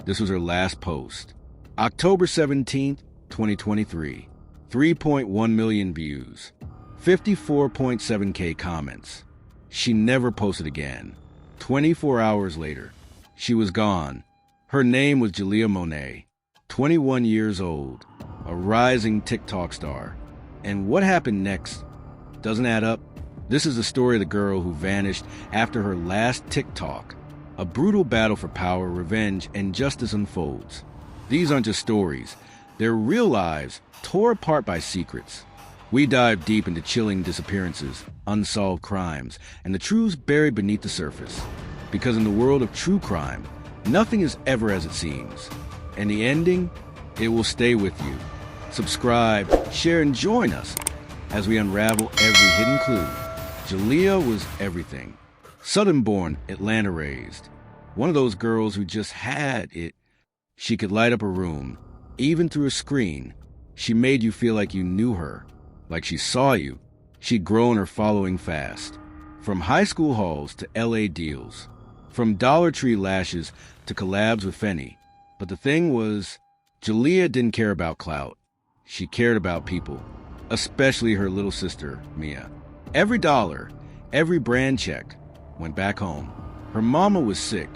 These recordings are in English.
This was her last post. October 17th, 2023. 3.1 million views. 54.7K comments. She never posted again. 24 hours later, she was gone. Her name was Jalia Monet, 21 years old, a rising TikTok star. And what happened next doesn't add up. This is the story of the girl who vanished after her last TikTok. A brutal battle for power, revenge, and justice unfolds. These aren't just stories. They're real lives, tore apart by secrets. We dive deep into chilling disappearances, unsolved crimes, and the truths buried beneath the surface. Because in the world of true crime, nothing is ever as it seems. And the ending, it will stay with you. Subscribe, share, and join us as we unravel every hidden clue. Jalia was everything. Southern-born, Atlanta-raised. One of those girls who just had it. She could light up a room, even through a screen. She made you feel like you knew her, like she saw you. She'd grown her following fast. From high school halls to LA deals. From Dollar Tree lashes to collabs with Fenty. But the thing was, Jalia didn't care about clout. She cared about people, especially her little sister, Mia. Every dollar, every brand check went back home. Her mama was sick,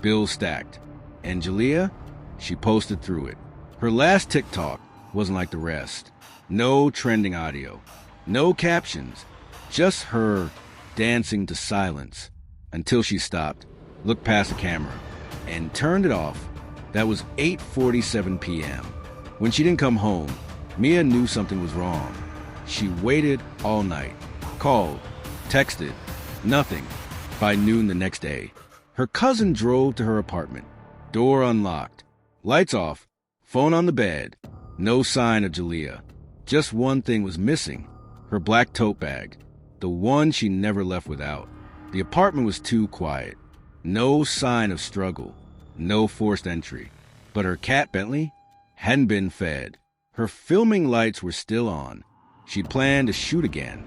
bills stacked. And Jalia, she posted through it. Her last TikTok wasn't like the rest. No trending audio, no captions, just her dancing to silence until she stopped, looked past the camera, and turned it off. That was 8:47 p.m. When she didn't come home, Mia knew something was wrong. She waited all night, called, texted, nothing. By noon the next day, her cousin drove to her apartment, door unlocked, lights off, phone on the bed, no sign of Jalia. Just one thing was missing, her black tote bag, the one she never left without. The apartment was too quiet, no sign of struggle, no forced entry. But her cat Bentley hadn't been fed. Her filming lights were still on. She planned to shoot again.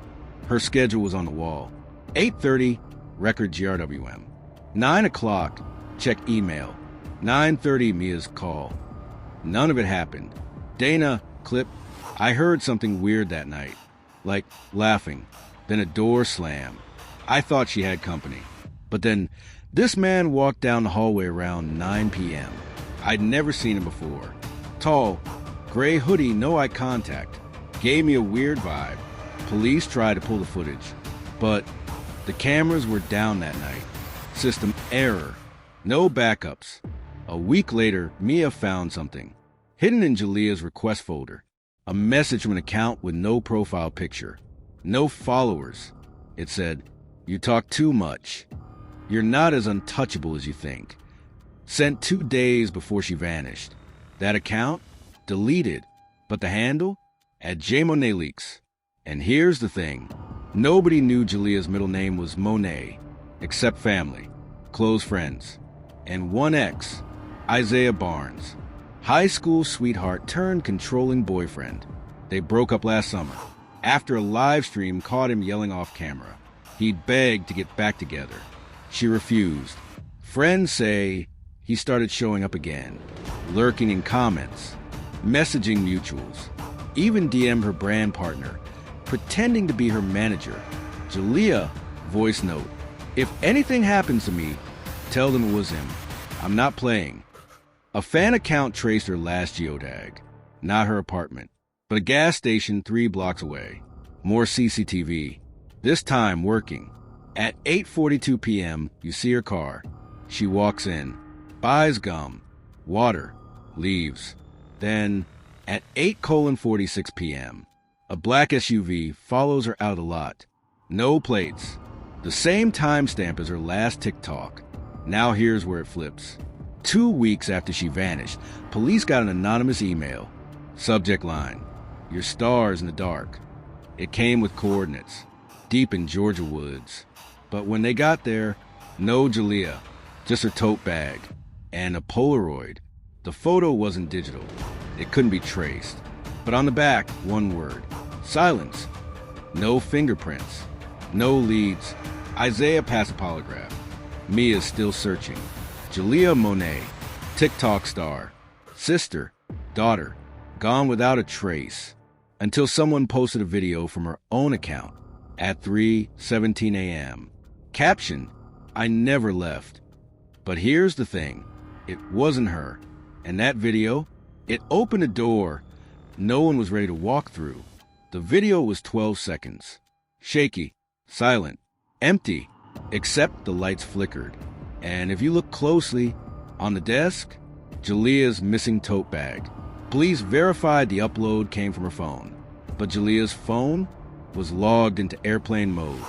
Her schedule was on the wall. 8:30, record GRWM. 9 o'clock, check email. 9:30, Mia's call. None of it happened. Dana, clip, I heard something weird that night. Like laughing. Then a door slammed. I thought she had company. But then this man walked down the hallway around 9 p.m. I'd never seen him before. Tall, gray hoodie, no eye contact. Gave me a weird vibe. Police tried to pull the footage, but the cameras were down that night. System error. No backups. A week later, Mia found something. Hidden in Jalia's request folder. A message from an account with no profile picture. No followers. It said, "You talk too much. You're not as untouchable as you think." Sent 2 days before she vanished. That account? Deleted. But the handle? At J. Monet Leaks. And here's the thing. Nobody knew Jalia's middle name was Monet, except family, close friends, and one ex, Isaiah Barnes. High school sweetheart turned controlling boyfriend. They broke up last summer. After a live stream caught him yelling off camera. He'd begged to get back together. She refused. Friends say he started showing up again, lurking in comments, messaging mutuals, even DM'd her brand partner, pretending to be her manager. Jalia, voice note, "If anything happens to me, tell them it was him. I'm not playing." A fan account traced her last geotag, not her apartment, but a gas station 3 blocks away. More CCTV, this time working. At 8:42 p.m., you see her car. She walks in, buys gum, water, leaves. Then, at 8:46 p.m., a black SUV follows her out of the lot. No plates. The same timestamp as her last TikTok. Now here's where it flips. 2 weeks after she vanished, police got an anonymous email. Subject line, "Your star's in the dark." It came with coordinates, deep in Georgia woods. But when they got there, no Jalia, just her tote bag, and a Polaroid. The photo wasn't digital. It couldn't be traced. But on the back, one word, silence. No fingerprints, no leads. Isaiah passed a polygraph. Mia's still searching. Jalia Monet, TikTok star, sister, daughter, gone without a trace, until someone posted a video from her own account at 3:17 a.m. Caption, "I never left." But here's the thing, it wasn't her. And that video, it opened a door no one was ready to walk through. The video was 12 seconds. Shaky, silent, empty, except the lights flickered. And if you look closely, on the desk, Jalia's missing tote bag. Police verified the upload came from her phone, but Jalia's phone was logged into airplane mode,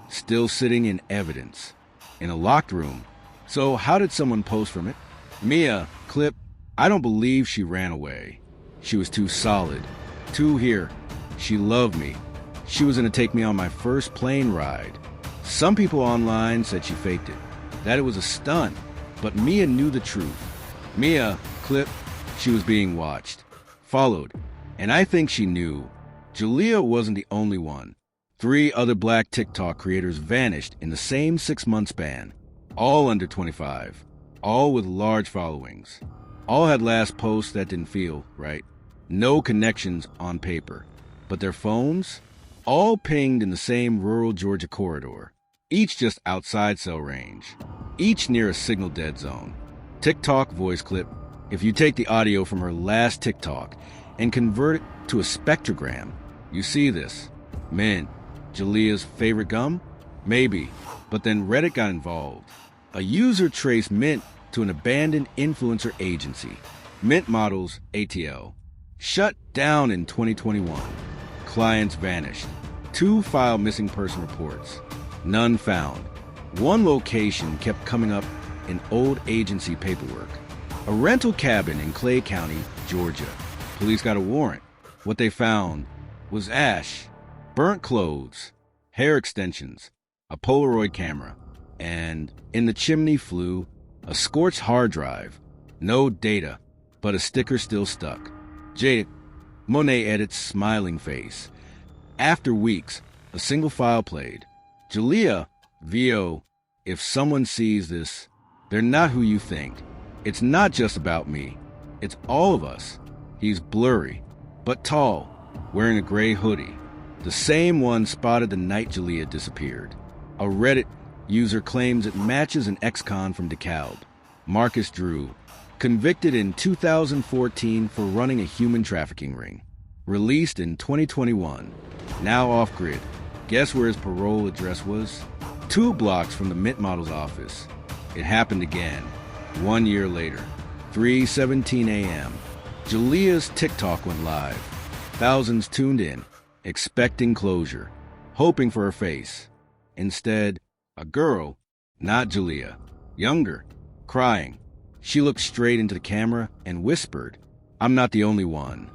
still sitting in evidence, in a locked room. So how did someone post from it? Mia, clip, "I don't believe she ran away. She was too solid, too here. She loved me. She was going to take me on my first plane ride." Some people online said she faked it, that it was a stunt, but Mia knew the truth. Mia, clip, she was being watched, followed, and I think she knew. Jalia wasn't the only one. 3 other black TikTok creators vanished in the same 6-month span, all under 25, all with large followings. All had last posts that didn't feel right. No connections on paper, but their phones, all pinged in the same rural Georgia corridor, each just outside cell range, each near a signal dead zone. TikTok voice clip, if you take the audio from her last TikTok and convert it to a spectrogram, you see this. Mint, Jalia's favorite gum? Maybe, but then Reddit got involved. A user traced Mint to an abandoned influencer agency, Mint Models ATL. Shut down in 2021. Clients vanished. 2 filed missing person reports. None found. 1 location kept coming up in old agency paperwork. A rental cabin in Clay County, Georgia. Police got a warrant. What they found was ash, burnt clothes, hair extensions, a Polaroid camera, and in the chimney flue a scorched hard drive. No data, but a sticker still stuck. Jaded, Monet edits smiling face. After weeks, a single file played. Jalia, VO, if someone sees this, they're not who you think. It's not just about me. It's all of us. He's blurry, but tall, wearing a gray hoodie. The same one spotted the night Jalia disappeared. A Reddit user claims it matches an ex-con from DeKalb, Marcus Drew, convicted in 2014 for running a human trafficking ring. Released in 2021, now off-grid. Guess where his parole address was? 2 blocks from the Mint Model's office. It happened again, 1 year later, 3:17 a.m. Jalia's TikTok went live. Thousands tuned in, expecting closure, hoping for her face. Instead, a girl, not Jalia, younger, crying. She looked straight into the camera and whispered, "I'm not the only one."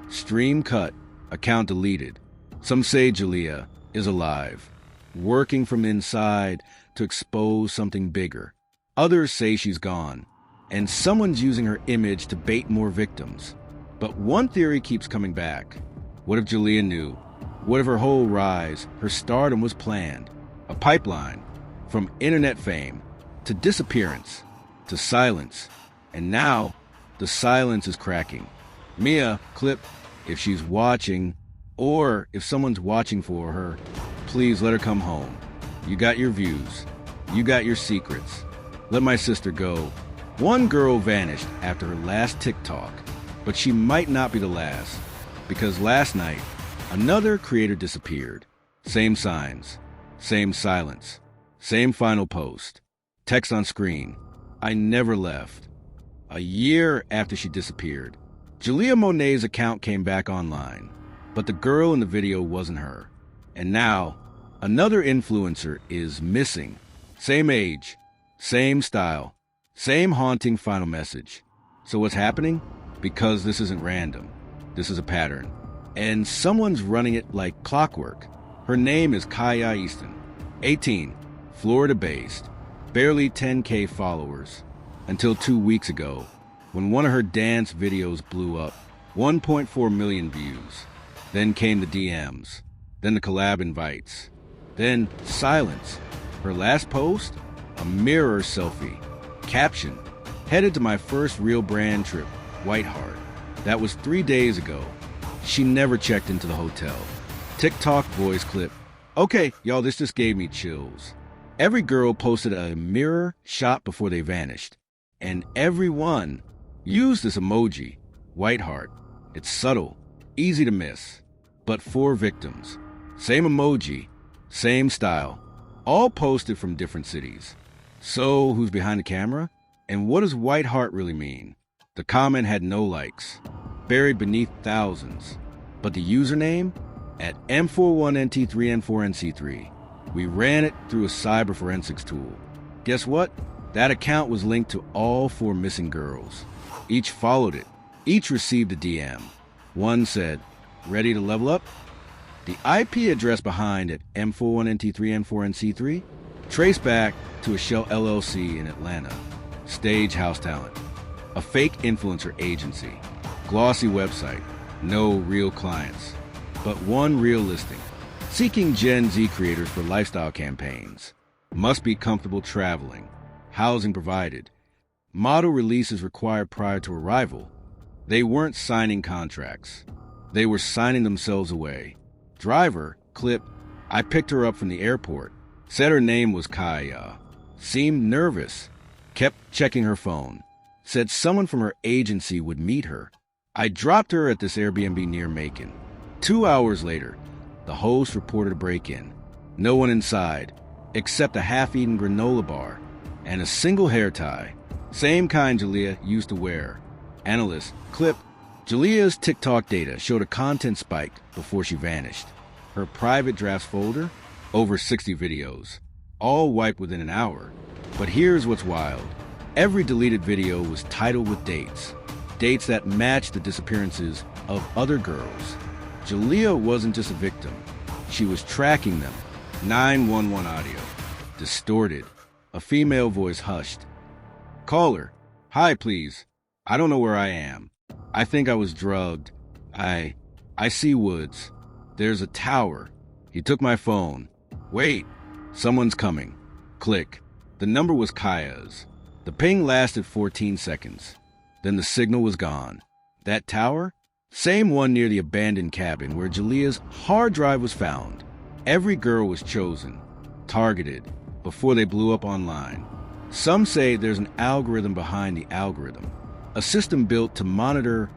Stream cut, account deleted. Some say Jalia is alive, working from inside to expose something bigger. Others say she's gone, and someone's using her image to bait more victims. But one theory keeps coming back. What if Jalia knew? What if her whole rise, her stardom was planned? A pipeline, from internet fame to disappearance to silence. And now, the silence is cracking. Mia, clip, if she's watching, or if someone's watching for her, please let her come home. You got your views. You got your secrets. Let my sister go. One girl vanished after her last TikTok, but she might not be the last, because last night, another creator disappeared. Same signs, same silence, same final post. Text on screen, "I never left." A year after she disappeared, Jalia Monet's account came back online, but the girl in the video wasn't her. And now, another influencer is missing. Same age, same style, same haunting final message. So what's happening? Because this isn't random. This is a pattern. And someone's running it like clockwork. Her name is Kaya Easton, 18, Florida-based, barely 10K followers, until 2 weeks ago, when one of her dance videos blew up, 1.4 million views. Then came the DMs, then the collab invites, then silence. Her last post? A mirror selfie. Caption, Headed to my first real brand trip, Whiteheart. That was 3 days ago. She never checked into the hotel. TikTok voice clip. Okay, y'all, this just gave me chills. Every girl posted a mirror shot before they vanished. And everyone used this emoji, Whiteheart. It's subtle, easy to miss. But 4 victims. Same emoji, same style. All posted from different cities. So, who's behind the camera? And what does Whiteheart really mean? The comment had no likes, buried beneath thousands. But the username? At M41NT3N4NC3. We ran it through a cyber forensics tool. Guess what? That account was linked to all 4 missing girls. Each followed it. Each received a DM. One said, "Ready to level up?" The IP address behind at M41NT3N4NC3 traced back to a Shell LLC in Atlanta. Stage house talent. A fake influencer agency. Glossy website. No real clients. But one real listing. Seeking Gen Z creators for lifestyle campaigns. Must be comfortable traveling. Housing provided. Model releases required prior to arrival. They weren't signing contracts. They were signing themselves away. Driver, clip, I picked her up from the airport. Said her name was Kaya. Seemed nervous. Kept checking her phone. Said someone from her agency would meet her. I dropped her at this Airbnb near Macon. 2 hours later, the host reported a break-in. No one inside, except a half-eaten granola bar and a single hair tie. Same kind Jalia used to wear. Analyst, clip, Jalia's TikTok data showed a content spike before she vanished. Her private drafts folder, over 60 videos, all wiped within an hour. But here's what's wild. Every deleted video was titled with dates. Dates that matched the disappearances of other girls. Jalia wasn't just a victim. She was tracking them. 911 audio. Distorted. A female voice hushed. Caller. Hi, please. I don't know where I am. I think I was drugged. I see Woods. There's a tower. He took my phone. Wait. Someone's coming. Click. The number was Kaya's. The ping lasted 14 seconds. Then the signal was gone. That tower? Same one near the abandoned cabin where Jalia's hard drive was found. Every girl was chosen, targeted, before they blew up online. Some say there's an algorithm behind the algorithm, a system built to monitor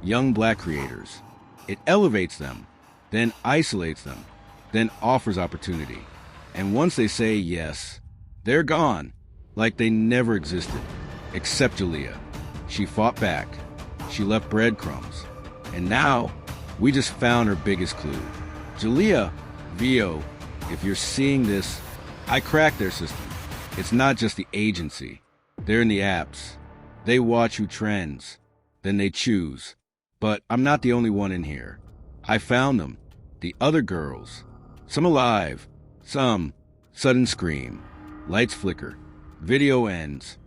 young black creators. It elevates them, then isolates them, then offers opportunity. And once they say yes, they're gone, like they never existed, except Jalia. She fought back. She left breadcrumbs. And now, we just found her biggest clue. Jalia, VO, if you're seeing this, I cracked their system. It's not just the agency. They're in the apps. They watch who trends. Then they choose. But I'm not the only one in here. I found them. The other girls. Some alive. Some. Sudden scream. Lights flicker. Video ends.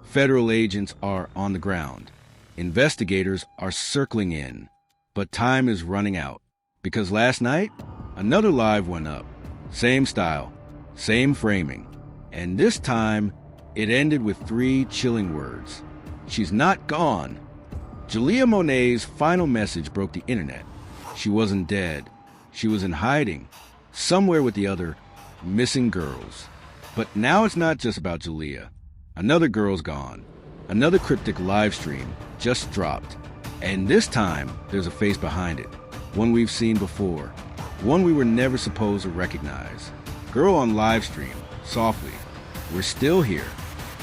Federal agents are on the ground. Investigators are circling in, but time is running out. Because last night, another live went up. Same style, same framing. And this time, it ended with 3 chilling words. She's not gone. Jalia Monet's final message broke the internet. She wasn't dead. She was in hiding, somewhere with the other missing girls. But now it's not just about Jalia. Another girl's gone. Another cryptic live stream just dropped. And this time, there's a face behind it. One we've seen before. One we were never supposed to recognize. Girl on live stream, softly. We're still here,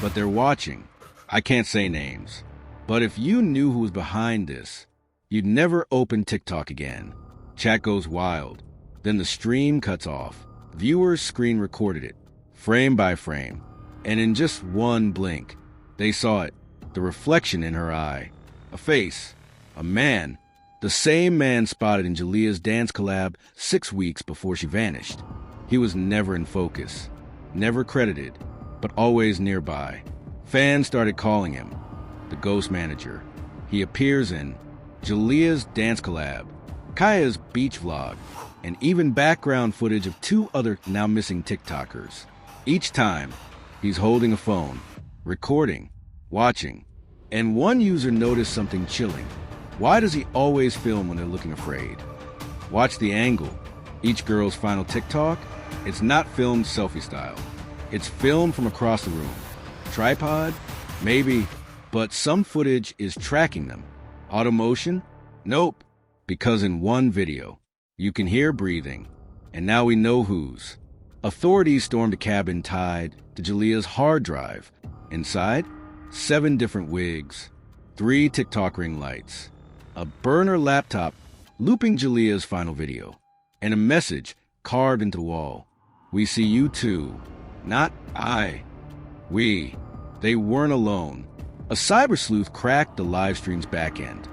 but they're watching. I can't say names. But if you knew who was behind this, you'd never open TikTok again. Chat goes wild. Then the stream cuts off. Viewers screen recorded it, frame by frame. And in just one blink, they saw it. The reflection in her eye. A face. A man. The same man spotted in Jalia's dance collab 6 weeks before she vanished. He was never in focus. Never credited, but always nearby. Fans started calling him the ghost manager. He appears in Jalia's dance collab, Kaya's beach vlog, and even background footage of 2 other now missing TikTokers. Each time, he's holding a phone, recording, watching. And one user noticed something chilling. Why does he always film when they're looking afraid? Watch the angle. Each girl's final TikTok, it's not filmed selfie style. It's filmed from across the room. Tripod? Maybe, but some footage is tracking them. Automotion? Nope, because in one video, you can hear breathing, and now we know whose. Authorities stormed a cabin tied to Jalia's hard drive. Inside, 7 different wigs, 3 TikTok ring lights, a burner laptop looping Jalia's final video, and a message carved into the wall. We see you too. Not I. We. They weren't alone. A cyber sleuth cracked the live stream's backend.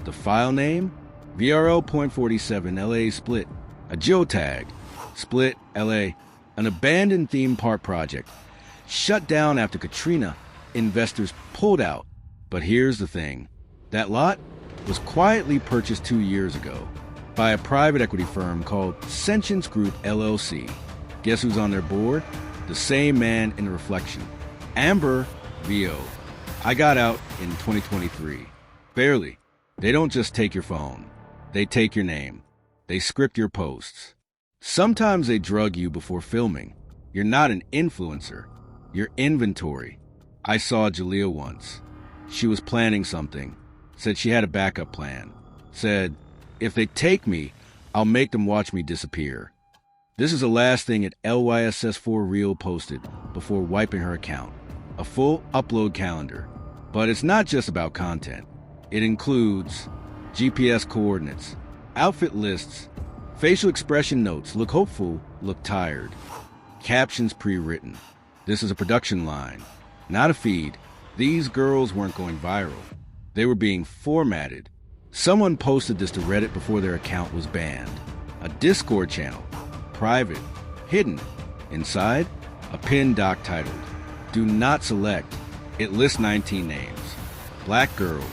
The file name? VRL.47 LA Split. A geotag. Split LA. An abandoned theme park project. Shut down after Katrina. Investors pulled out. But here's the thing. That lot was quietly purchased 2 years ago by a private equity firm called Sentience Group LLC. Guess who's on their board? The same man in the reflection. Amber VO. I got out in 2023. Barely. They don't just take your phone. They take your name. They script your posts. Sometimes they drug you before filming. You're not an influencer. You're inventory. I saw Jalia once. She was planning something. Said she had a backup plan. Said, if they take me, I'll make them watch me disappear. This is the last thing at LYSS4 Reel posted before wiping her account. A full upload calendar. But it's not just about content. It includes GPS coordinates, outfit lists, facial expression notes, look hopeful, look tired, captions pre-written. This is a production line, not a feed. These girls weren't going viral. They were being formatted. Someone posted this to Reddit before their account was banned. A Discord channel, private, hidden. Inside, a pinned doc titled, Do Not Select. It lists 19 names. Black girls,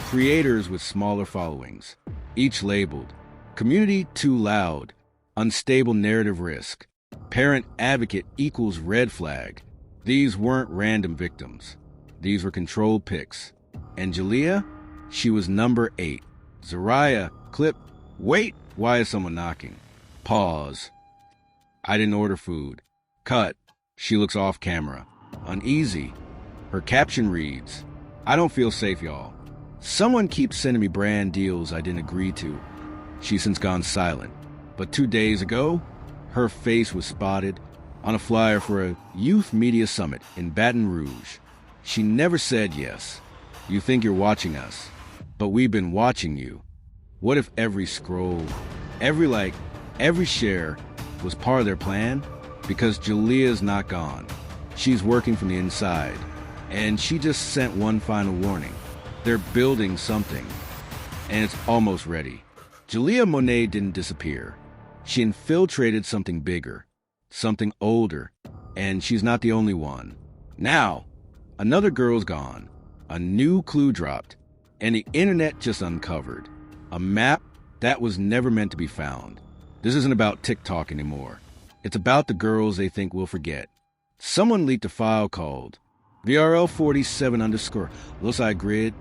creators with smaller followings, each labeled, community too loud, unstable narrative risk, parent advocate equals red flag. These weren't random victims. These were controlled picks. And Jalia? She was number 8. Zariah, clip, wait, why is someone knocking? Pause. I didn't order food. Cut. She looks off camera. Uneasy. Her caption reads, I don't feel safe, y'all. Someone keeps sending me brand deals I didn't agree to. She's since gone silent. But 2 days ago, her face was spotted on a flyer for a youth media summit in Baton Rouge. She never said yes. You think you're watching us, but we've been watching you. What if every scroll, every like, every share was part of their plan? Because Jalia's not gone. She's working from the inside. And she just sent one final warning. They're building something. And it's almost ready. Jalia Monet didn't disappear. She infiltrated something bigger, something older. And she's not the only one. Now, another girl's gone. A new clue dropped. And the internet just uncovered. A map that was never meant to be found. This isn't about TikTok anymore. It's about the girls they think we'll forget. Someone leaked a file called VRL47_ loci grid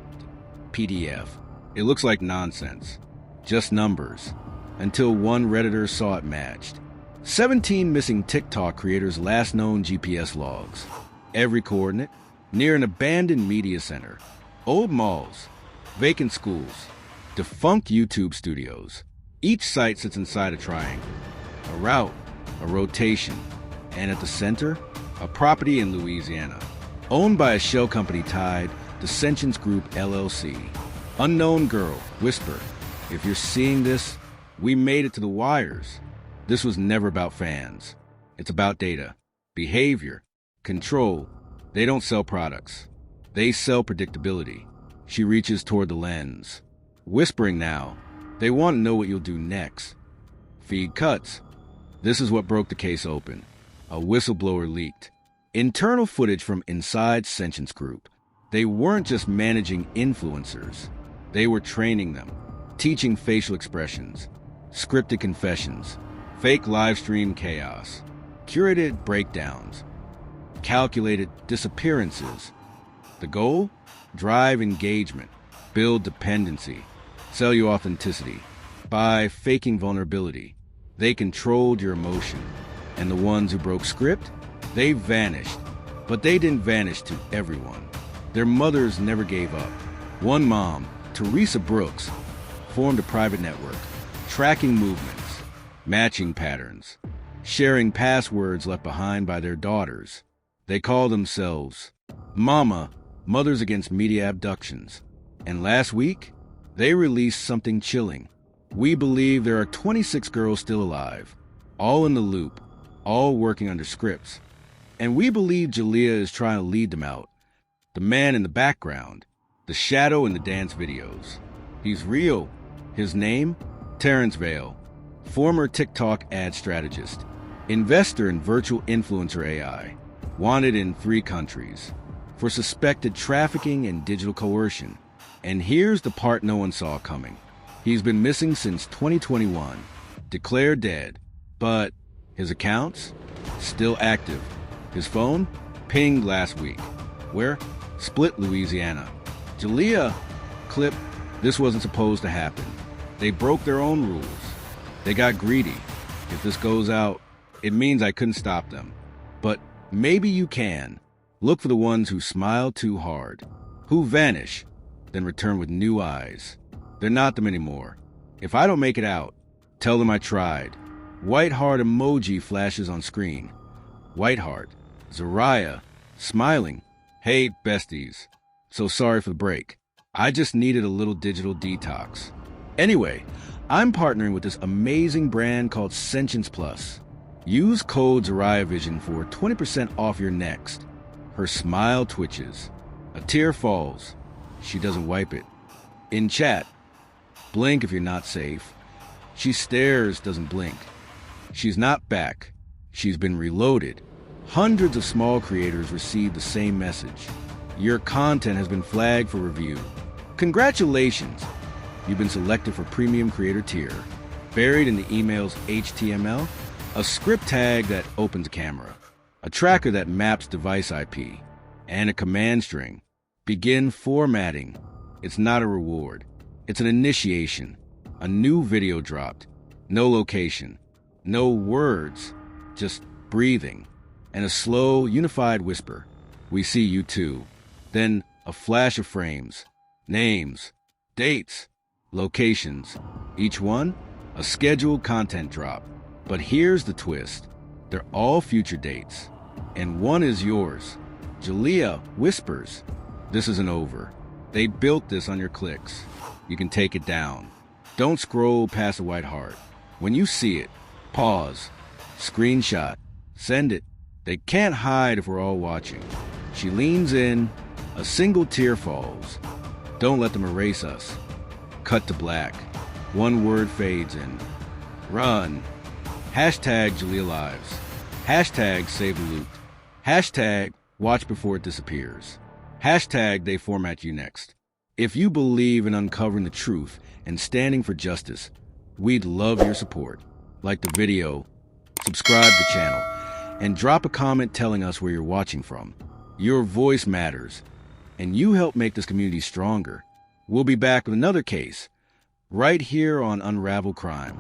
PDF. It looks like nonsense. Just numbers. Until one Redditor saw it matched. 17 missing TikTok creators' last known GPS logs. Every coordinate, near an abandoned media center. Old malls, vacant schools, defunct YouTube studios. Each site sits inside a triangle. A route, a rotation, and at the center, a property in Louisiana, owned by a shell company tied to Sentience Group LLC. Unknown girl, whisper, if you're seeing this, we made it to the wires. This was never about fans. It's about data, behavior, control. They don't sell products. They sell predictability. She reaches toward the lens. Whispering now, they want to know what you'll do next. Feed cuts. This is what broke the case open. A whistleblower leaked. Internal footage from inside Sentience Group. They weren't just managing influencers. They were training them, teaching facial expressions, scripted confessions, fake live stream chaos, curated breakdowns, calculated disappearances. The goal? Drive engagement, build dependency, sell you authenticity. By faking vulnerability, they controlled your emotion. And the ones who broke script? They vanished. But they didn't vanish to everyone. Their mothers never gave up. One mom, Teresa Brooks, formed a private network, tracking movements, matching patterns, sharing passwords left behind by their daughters. They call themselves Mama, Mothers Against Media Abductions. And last week, they released something chilling. We believe there are 26 girls still alive, all in the loop, all working under scripts. And we believe Jalia is trying to lead them out. The man in the background, the shadow in the dance videos. He's real. His name? Terrence Vale, former TikTok ad strategist, investor in virtual influencer AI, wanted in 3 countries for suspected trafficking and digital coercion. And here's the part no one saw coming. He's been missing since 2021, declared dead, but his accounts? Still active. His phone? Pinged last week. Where? Split, Louisiana. Jalia clip, this wasn't supposed to happen. They broke their own rules. They got greedy. If this goes out, it means I couldn't stop them. But maybe you can. Look for the ones who smile too hard, who vanish, then return with new eyes. They're not them anymore. If I don't make it out, tell them I tried. White heart emoji flashes on screen. White heart. Zaria, smiling. Hey, besties. So sorry for the break. I just needed a little digital detox. Anyway, I'm partnering with this amazing brand called Sentience Plus. Use code ZariaVision for 20% off your next. Her smile twitches. A tear falls. She doesn't wipe it. In chat, blink if you're not safe. She stares, doesn't blink. She's not back. She's been reloaded. Hundreds of small creators received the same message. Your content has been flagged for review. Congratulations! You've been selected for Premium Creator Tier. Buried in the email's HTML, a script tag that opens a camera, a tracker that maps device IP, and a command string. Begin formatting. It's not a reward. It's an initiation. A new video dropped. No location. No words. Just breathing. And a slow, unified whisper. We see you too. Then a flash of frames. Names. Dates. Locations. Each one, a scheduled content drop. But here's the twist. They're all future dates. And one is yours. Jalia whispers. This isn't over. They built this on your clicks. You can take it down. Don't scroll past a white heart. When you see it, pause. Screenshot. Send it. They can't hide if we're all watching. She leans in. A single tear falls. Don't let them erase us. Cut to black. One word fades in. Run. Hashtag Jalia Lives. Hashtag Save the Loot. Hashtag Watch Before It Disappears. Hashtag They Format You Next. If you believe in uncovering the truth and standing for justice, we'd love your support. Like the video, subscribe to the channel, and drop a comment telling us where you're watching from. Your voice matters, and you help make this community stronger. We'll be back with another case, right here on Unraveled Crime.